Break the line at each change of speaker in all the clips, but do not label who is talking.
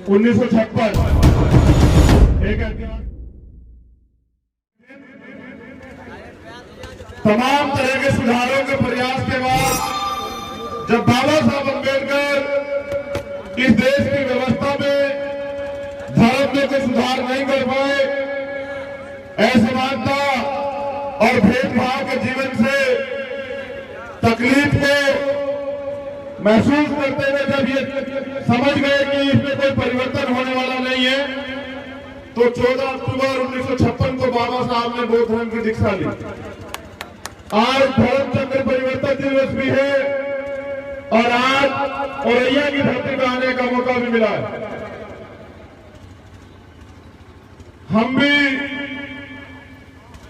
1956 एक तमाम तरह के सुधारों के प्रयास के बाद जब बाबा साहब अम्बेडकर इस देश की व्यवस्था में धर्म में कोई सुधार नहीं कर पाए, असमानता और भेदभाव के जीवन से तकलीफ को महसूस करते हुए जब ये समझ गए कि इसमें कोई परिवर्तन होने वाला नहीं है, तो 14 अक्टूबर 1956 को बाबा साहब ने बौद्ध धर्म की दीक्षा ली। आज धर्म चक्र परिवर्तन दिवस भी है और आज औरैया की धरती में आने का मौका भी मिला है। हम भी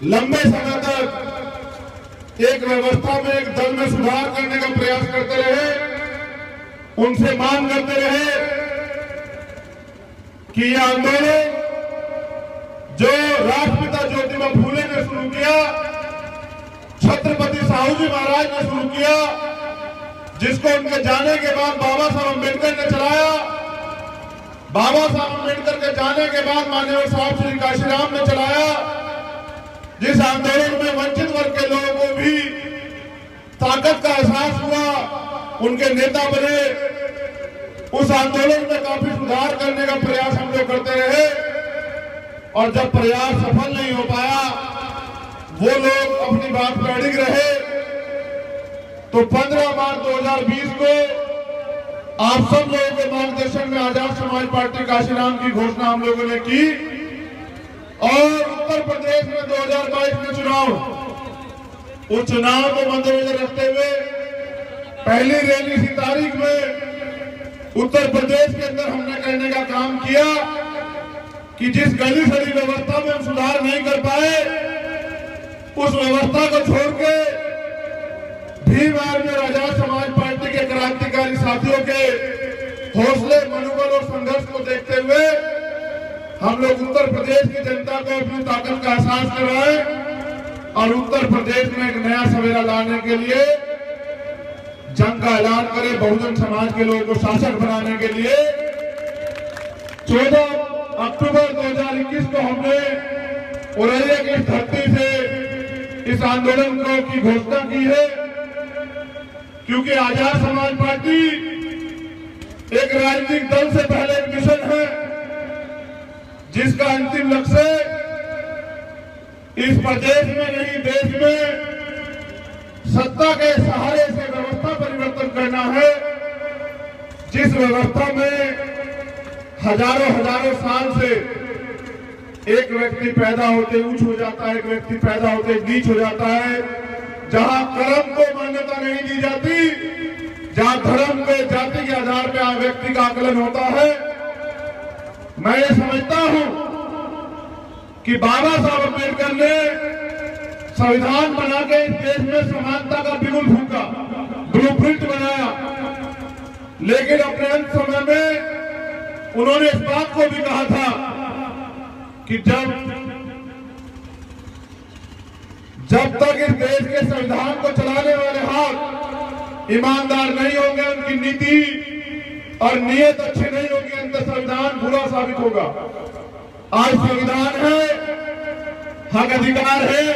लंबे समय तक एक व्यवस्था में, एक दल में सुधार करने का प्रयास करते रहे, उनसे मांग करते रहे कि यह आंदोलन जो राष्ट्रपिता ज्योतिबा फूले ने शुरू किया, छत्रपति साहू जी महाराज ने शुरू किया, जिसको उनके जाने के बाद बाबा साहब अम्बेडकर ने चलाया, बाबा साहब अम्बेडकर के जाने के बाद माननीय साहब श्री काशीराम ने चलाया, जिस आंदोलन में वंचित वर्ग के लोगों को भी ताकत का एहसास हुआ, उनके नेता बने, उस आंदोलन में काफी सुधार करने का प्रयास हम लोग करते रहे और जब प्रयास सफल नहीं हो पाया, वो लोग अपनी बात पर अड़िग रहे, तो 15 मार्च 2020 को आप सब लोगों के मार्गदर्शन में आजाद समाज पार्टी काशीराम की घोषणा हम लोगों ने की और उत्तर प्रदेश में 2022 में चुनाव, उस चुनाव को मद्देनजर रखते हुए पहली रैली इसी तारीख में उत्तर प्रदेश के अंदर हमने करने का काम किया कि जिस गली सड़ी व्यवस्था में हम सुधार नहीं कर पाए, उस व्यवस्था को छोड़ के भीम आर्मी और आजाद समाज पार्टी के क्रांतिकारी साथियों के हौसले, मनोबल और संघर्ष को देखते हुए हम लोग उत्तर प्रदेश की जनता को अपनी ताकत का एहसास कराए और उत्तर प्रदेश में एक नया सवेरा लाने के लिए जंग का ऐलान करें, बहुजन समाज के लोगों को शासक बनाने के लिए 14 अक्टूबर 2021 को हमने औरैया की धरती से इस आंदोलन की घोषणा की है, क्योंकि आजाद समाज पार्टी एक राजनीतिक दल से पहले एक मिशन है, जिसका अंतिम लक्ष्य इस प्रदेश में नहीं देश में सत्ता के सहारे से व्यवस्था परिवर्तन करना है, जिस व्यवस्था में हजारों साल से एक व्यक्ति पैदा होते ऊंच हो जाता है, एक व्यक्ति पैदा होते नीच हो जाता है, जहां कर्म को मान्यता नहीं दी जाती, जहां धर्म पे, जाति के आधार पर व्यक्ति का आकलन होता है। मैं ये समझता हूं कि बाबा साहब अम्बेडकर ने संविधान बना के इस देश में समानता का बिगुल फूंका, ब्लूप्रिंट बनाया, लेकिन अपने अंत समय में उन्होंने इस बात को भी कहा था कि जब तक इस देश के संविधान को चलाने वाले हाथ ईमानदार नहीं होंगे, उनकी नीति और नियत अच्छी नहीं होगी, अंत संविधान बुरा साबित होगा। आज संविधान है, हक अधिकार है,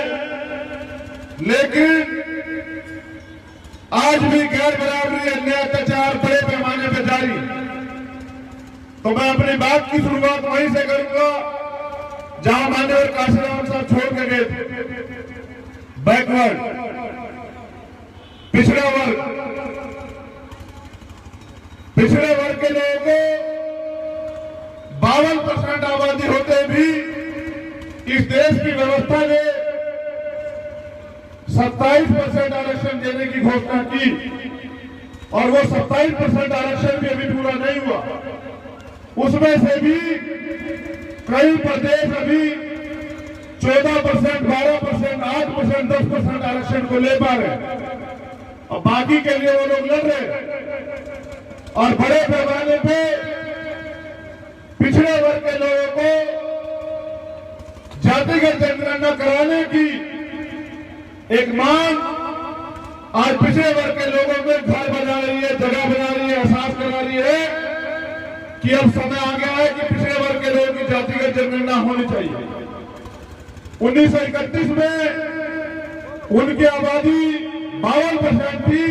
लेकिन आज भी गैर बराबरी, अन्याय, अत्याचार बड़े पैमाने पर जारी। तो मैं अपनी बात की शुरुआत वहीं से करूंगा जहां माननीय काशीराम साहब छोड़ के गए थे। बैकवर्ड, पिछड़ा वर्ग के लोगों को 52% आबादी होते भी इस देश की व्यवस्था ने 27% आरक्षण देने की घोषणा की और वो 27% आरक्षण भी अभी पूरा नहीं हुआ। उसमें से भी कई प्रदेश अभी 14%, 12%, 8%, 10% आरक्षण को ले पा रहे और बाकी के लिए वो लोग लड़ रहे और बड़े पैमाने पे पिछड़े वर्ग के लोगों को जातिगत जनगणना कराने की एक मांग आज पिछड़े वर्ग के लोगों में घर बना रही है, जगह बना रही है, एहसास करा रही है कि कि अब समय आ गया है कि पिछड़े वर्ग के लोगों की जातिगत जनगणना होनी चाहिए। 1931 में उनकी आबादी 52% थी,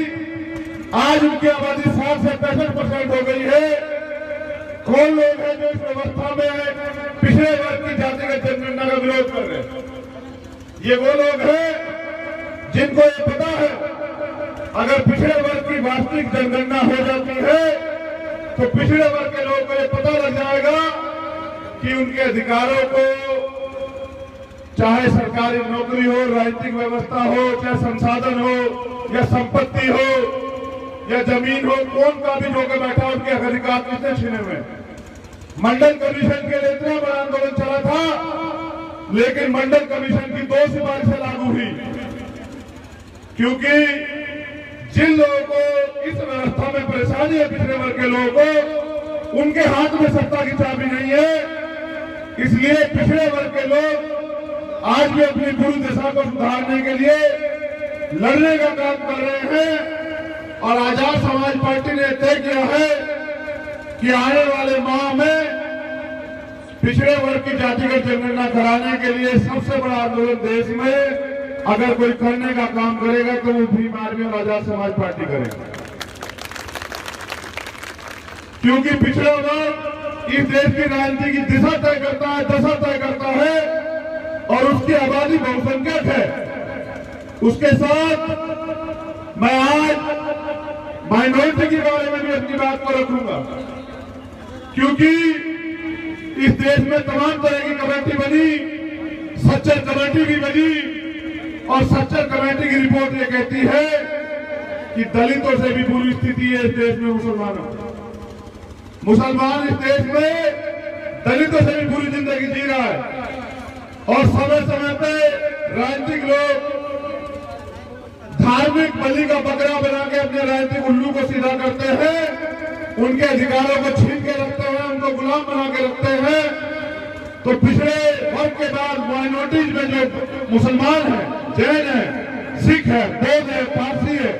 आज उनकी आबादी 60 से 65% हो गई है। कौन लोग हैं जो इस व्यवस्था में पिछड़े वर्ग की जातिगत जनगणना का विरोध कर रहे हैं? ये वो लोग हैं जिनको ये पता है अगर पिछड़े वर्ग की वास्तविक जनगणना हो जाती है तो पिछड़े वर्ग के लोगों को ये पता लग जाएगा कि उनके अधिकारों को, चाहे सरकारी नौकरी हो, राजनीतिक व्यवस्था हो, चाहे संसाधन हो या संपत्ति हो या जमीन हो, कौन का भी जो बैठा उनके अधिकार किसने छीने हुए। मंडल कमीशन के लिए इतना बड़ा आंदोलन चला था, लेकिन मंडल कमीशन की 2 सिफारिशें लागू हुई, क्योंकि जिन लोगों को इस व्यवस्था में परेशानी है, पिछड़े वर्ग के लोगों को, उनके हाथ में सत्ता की चाबी नहीं है। इसलिए पिछड़े वर्ग के लोग आज भी अपनी बुरी दशा को सुधारने के लिए लड़ने का काम कर रहे हैं। और आजाद समाज पार्टी ने तय किया है कि आने वाले माह में पिछड़े वर्ग की जातिगत जनगणना कराने के लिए सबसे बड़ा आंदोलन देश में अगर कोई करने का काम करेगा तो वो भीम आर्मी और आजाद समाज पार्टी करेगा, क्योंकि पिछड़ा वर्ग इस देश की राजनीति की दिशा तय करता है, दशा तय करता है, और उसकी आबादी बहुसंख्यक है। उसके साथ मैं आज माइनॉरिटी के बारे में भी अपनी बात को रखूंगा, क्योंकि इस देश में तमाम तरह की कमेटी बनी, सच्चर कमेटी भी बनी, और सच्चर कमेटी की रिपोर्ट ये कहती है कि दलितों से भी बुरी स्थिति है इस देश में। मुसलमान इस देश में दलितों से भी बुरी जिंदगी जी रहा है, और समय समय पे राजनीतिक लोग धार्मिक बलि का बकरा बना के अपने राजनीतिक उल्लू को सीधा करते हैं, उनके अधिकारों को छीन के रखते हैं, उनको गुलाम बना के रखते हैं। तो पिछड़े वर्ग के बाद माइनॉरिटीज में जो मुसलमान है, जैन है, सिख है, बौद्ध है, पारसी है,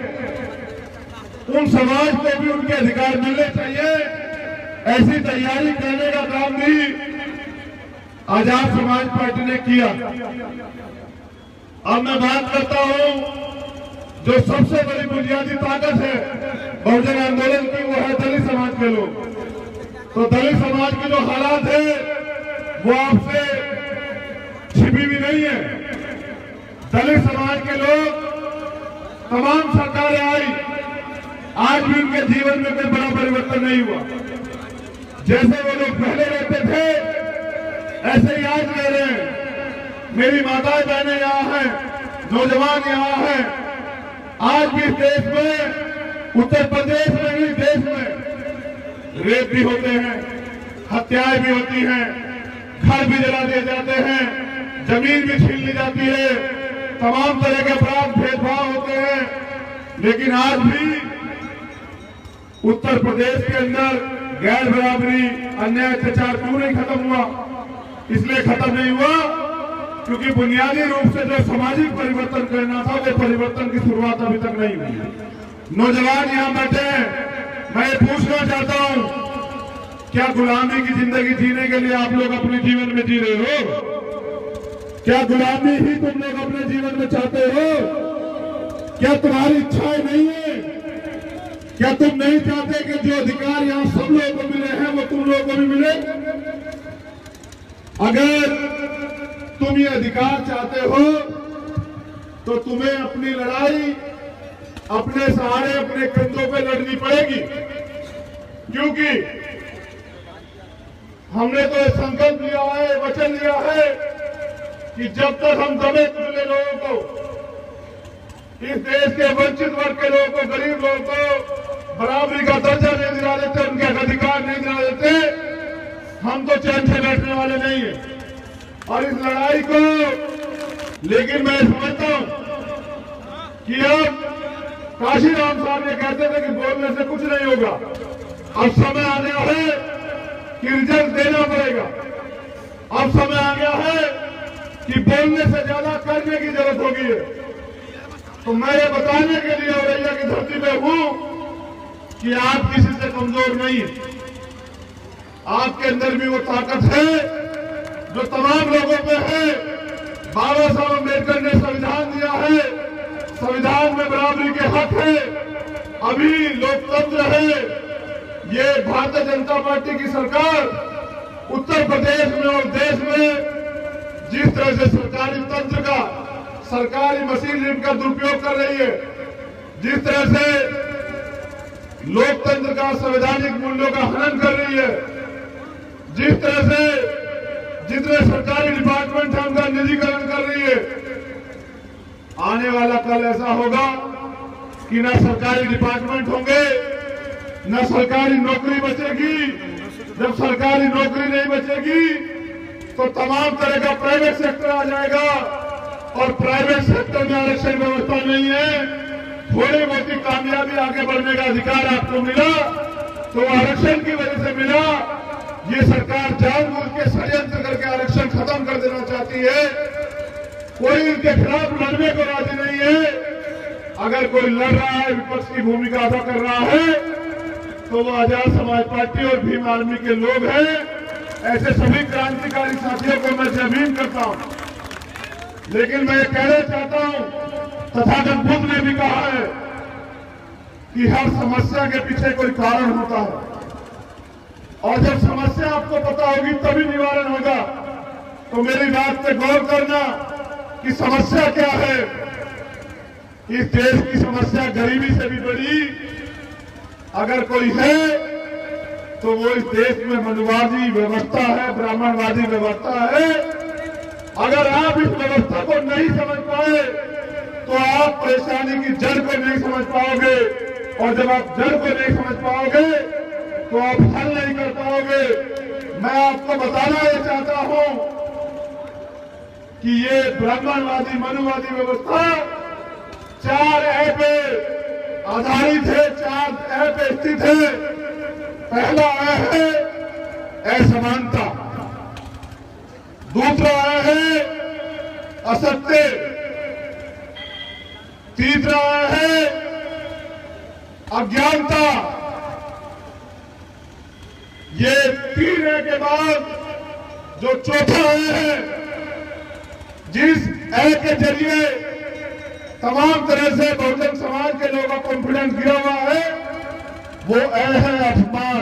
उन समाज को भी उनके अधिकार मिलने चाहिए। ऐसी तैयारी करने का काम भी आजाद समाज पार्टी ने किया। अब मैं बात करता हूं जो सबसे बड़ी बुनियादी ताकत है बहुजन आंदोलन की, वो है दलित समाज के लोग। तो दलित समाज के जो हालात है वो आपसे छिपी भी नहीं है। दलित समाज के लोग, तमाम सरकारें आई, आज भी उनके जीवन में कोई बड़ा परिवर्तन नहीं हुआ। जैसे वो लोग पहले रहते थे ऐसे ही आज रह रहे हैं। मेरी माताएं बहनें यहाँ हैं, नौजवान यहाँ हैं। आज भी इस देश में, उत्तर प्रदेश में ही देश में रेप भी होते हैं, हत्याएं भी होती हैं, घर भी जला दिए जाते हैं, जमीन भी छीन ली जाती है, तमाम तरह के अपराध भेदभाव होते हैं। लेकिन आज भी उत्तर प्रदेश के अंदर गैर बराबरी, अन्याय, अत्याचार क्यों नहीं खत्म हुआ? इसलिए खत्म नहीं हुआ क्योंकि बुनियादी रूप से जो सामाजिक परिवर्तन करना था, वो परिवर्तन की शुरुआत अभी तक नहीं हुई। नौजवान यहाँ बैठे हैं, मैं ये पूछना चाहता हूँ, क्या गुलामी की जिंदगी जीने के लिए आप लोग अपने जीवन में जी रहे हो? क्या गुलामी ही तुम लोग अपने जीवन में चाहते हो? क्या तुम्हारी इच्छाएं नहीं है? क्या तुम नहीं चाहते कि जो अधिकार यहाँ सब लोगों को मिले हैं वो तुम लोगों को भी मिले? अगर तुम ये अधिकार चाहते हो तो तुम्हें अपनी लड़ाई अपने सहारे, अपने कंधों पे लड़नी पड़ेगी, क्योंकि हमने तो संकल्प लिया है, वचन लिया है कि जब तक हम दबे कुचले लोगों को, इस देश के वंचित वर्ग के लोगों को, गरीब लोगों को बराबरी का दर्जा नहीं दिला देते, उनके अधिकार नहीं दिला देते, हम तो चैन से बैठने वाले नहीं है। और इस लड़ाई को, लेकिन मैं समझता हूं कि अब काशीराम साहब ये कहते थे कि बोलने से कुछ नहीं होगा, अब समय आ गया है कि रिजल्ट देना पड़ेगा। अब समय आ गया है कि बोलने से ज्यादा करने की जरूरत होगी है। तो मैं ये बताने के लिए औरैया की धरती पे हूं कि आप किसी से कमजोर नहीं है। आपके अंदर भी वो ताकत है जो तमाम लोगों पे है। बाबा साहब अम्बेडकर ने संविधान दिया है, संविधान में बराबरी के हक है, अभी लोकतंत्र है। ये भारतीय जनता पार्टी की सरकार उत्तर प्रदेश में और देश में जिस तरह से सरकारी तंत्र का, सरकारी मशीनरी का दुरुपयोग कर रही है, जिस तरह से लोकतंत्र का, संवैधानिक मूल्यों का हनन कर रही है, जिस तरह से जितने सरकारी डिपार्टमेंट है उनका निजीकरण कर रही है, आने वाला कल ऐसा होगा कि न सरकारी डिपार्टमेंट होंगे, न सरकारी नौकरी बचेगी। जब सरकारी नौकरी नहीं बचेगी तो तमाम तरह का प्राइवेट सेक्टर आ जाएगा, और प्राइवेट सेक्टर में आरक्षण व्यवस्था नहीं है। थोड़ी बहुत कामयाबी आगे बढ़ने का अधिकार आपको मिला तो आरक्षण की वजह से मिला। ये सरकार जानबूझ के षड्यंत्र करके आरक्षण खत्म कर देना चाहती है। कोई इनके खिलाफ लड़ने को राजी नहीं है। अगर कोई लड़ रहा है, विपक्ष की भूमिका अदा कर रहा है, तो वो आजाद समाज पार्टी और भीम आर्मी के लोग हैं। ऐसे सभी क्रांतिकारी साथियों को मैं जमीन करता हूं। लेकिन मैं ये कहना चाहता हूं, तथागत बुद्ध ने भी कहा है कि हर समस्या के पीछे कोई कारण होता है, और जब समस्या आपको पता होगी तभी निवारण होगा। तो मेरी बात पे गौर करना कि समस्या क्या है। इस देश की समस्या गरीबी से भी बड़ी अगर कोई है तो वो इस देश में मनुवादी व्यवस्था है, ब्राह्मणवादी व्यवस्था है। अगर आप इस व्यवस्था को नहीं समझ पाए तो आप परेशानी की जड़ को नहीं समझ पाओगे, और जब आप जड़ को नहीं समझ पाओगे तो आप हल नहीं कर पाओगे। मैं आपको बताना ये चाहता हूं कि ये ब्राह्मणवादी मनुवादी व्यवस्था 4 ए पे आधारित है, 4 ए पे स्थित है। पहला ए है असमानता, दूसरा ए है असत्य, तीसरा ए है अज्ञानता। ये 3 ए के बाद जो चौथा ए है, जिस ए के जरिए तमाम तरह से बहुजन समाज के लोगों का कॉन्फिडेंस गिरा हुआ है, वो ए है अपमान,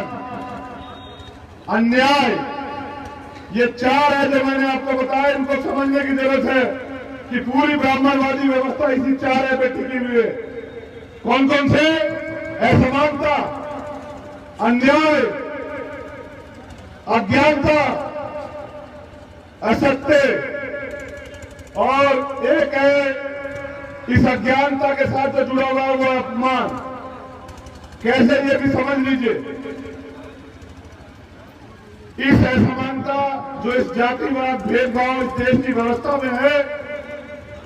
अन्याय। ये 4 है जो मैंने आपको बताया, इनको समझने की जरूरत है कि पूरी ब्राह्मणवादी व्यवस्था इसी 4 है पे टिकी हुई है। कौन कौन से? असमानता, अन्याय, अज्ञानता, असत्य, और एक है इस अज्ञानता के साथ जो जुड़ा हुआ है वो अपमान। कैसे, ये भी समझ लीजिए। इस असमानता जो इस जातिवाद भेदभाव इस देश की व्यवस्था में है,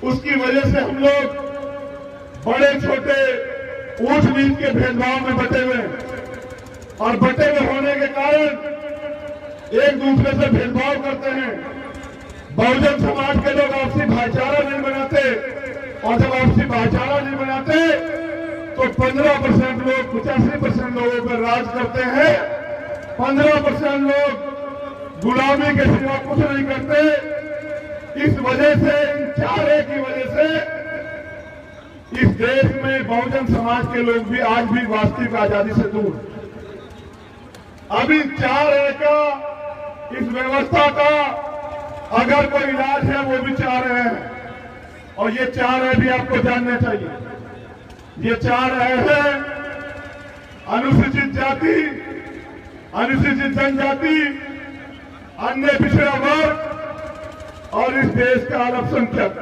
उसकी वजह से हम लोग बड़े छोटे ऊंच नीच के भेदभाव में बटे हुए हैं, और बटे हुए होने के कारण एक दूसरे से भेदभाव करते हैं। बहुजन समाज के लोग आपसी भाईचारा नहीं बनाते, और जब आपसी भाईचारा नहीं बनाते तो 15% लोग 85% लोगों पर राज करते हैं। 15% लोग गुलामी के सिवा कुछ नहीं करते। इस वजह से, इन 4 ए की वजह से इस देश में बहुजन समाज के लोग भी आज भी वास्तविक आजादी से दूर। अभी 4 ए का, इस व्यवस्था का अगर कोई इलाज है वो भी 4 ए है, और ये 4 ए भी आपको जानना चाहिए। ये 4 ए है अनुसूचित जाति, अनुसूचित जनजाति, अन्य पिछड़ा वर्ग और इस देश का अल्पसंख्यक।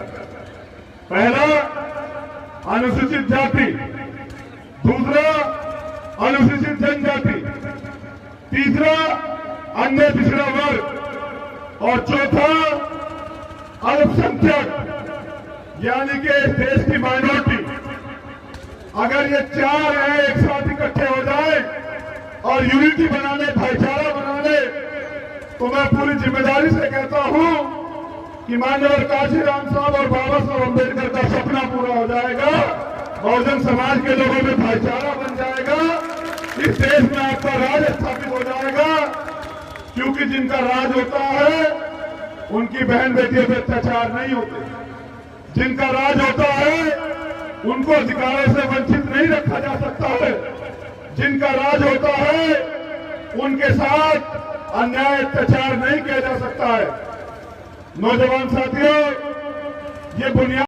पहला अनुसूचित जाति, दूसरा अनुसूचित जनजाति, तीसरा अन्य पिछड़ा वर्ग, और चौथा अल्पसंख्यक यानी कि इस देश की माइनॉरिटी। अगर ये 4 है एक साथ इकट्ठे हो जाए और यूनिटी बनाने, भाईचारा बनाने, तो मैं पूरी जिम्मेदारी से कहता हूं कि माननीय काशीराम साहब और बाबा साहब अम्बेडकर का सपना पूरा हो जाएगा। बहुजन समाज के लोगों में भाईचारा बन जाएगा, इस देश में आपका राज स्थापित हो जाएगा। क्योंकि जिनका राज होता है उनकी बहन बेटियों पे अत्याचार नहीं होते। जिनका राज होता है उनको अधिकारों से वंचित नहीं रखा जा सकता है। जिनका राज होता है उनके साथ अन्याय अत्याचार नहीं किया जा सकता है। नौजवान साथियों, ये बुनियाद